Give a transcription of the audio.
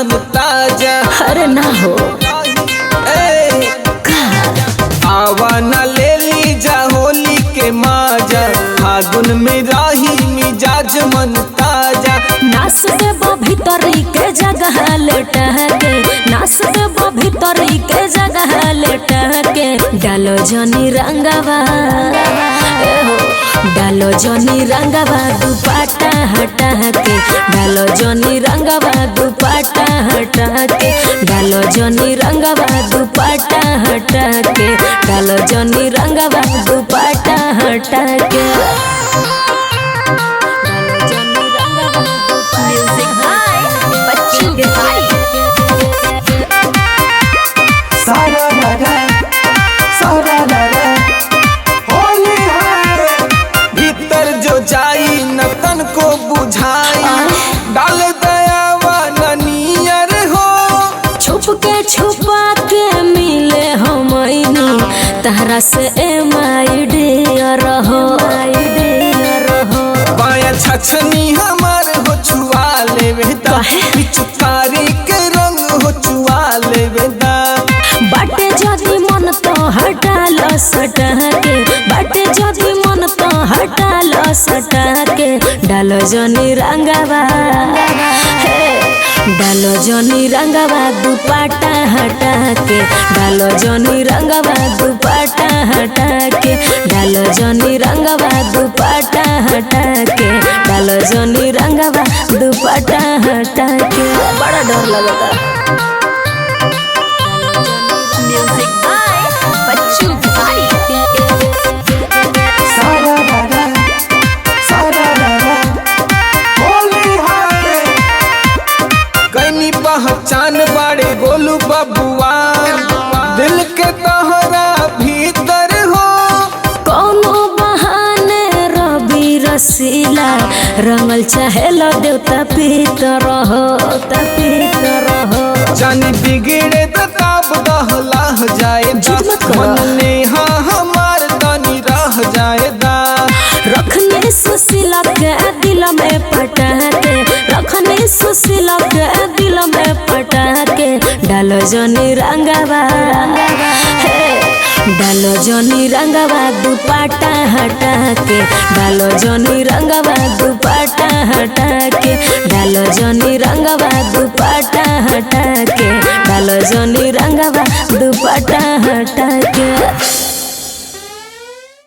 मन ताजा। अरे ना हो आवा न ले ली जा होली के माजा, फागुन में राही मिजाज मन ताजा। नाच देबो भीतरी के जगह लेटा के, नाच देबो भीतरी के जगह लेटा के। डालो जनी रंगवा डालो जनी रंगवा दुपट्टा हटा के, डालो जनी रंगवा दुपट्टा हटा के, डालो जनी रंगवा दुपट्टा हटा के, डालो जनी रंगवा दुपट्टा हटा के। जाई न तन को बुझाई, डाल दयावा नियर हो। छुप के छुपा के मिले हम तहरा से माई डियर हो। पाया छछनी हमार हो छुआ लेवे दा, पिचकारी के रंग हो छुआ लेवे दा। बाटे जदी मन तो हटा लो सटा के, बाटे जदी मन तो हटा लो सटा के। डालो जनी रंगवा डालो जनी रंगवा दुपट्टा हटा के, डालो जनी रंगवा दुपट्टा हटा के, डालो जनी रंगवा दुपट्टा हटा के, डालो जनी रंगवा दुपट्टा हटा के। बड़ा डर लगता। पहचान बड़े गोलू बबुआ, दिल के तोहरा भीतर हो। कोनो बहाने रवि रसीला रंगल चाहेला देवता पीतर हो, जानी बिगड़े तो तब दहला जाए, मन नेहा हमार तनी रह जाए दा। रखने सुशीला के दिल में पटा के, रखने सुशीला के दिल में पटा के। डालो जनी रंगवा डालो जनी रंगवा दुपट्टा हटा के, डालो जनी रंगवा दुपट्टा हटा के, डालो जनी रंगवा दुपट्टा हटा के, डालो जनी रंगवा दुपट्टा हटा के।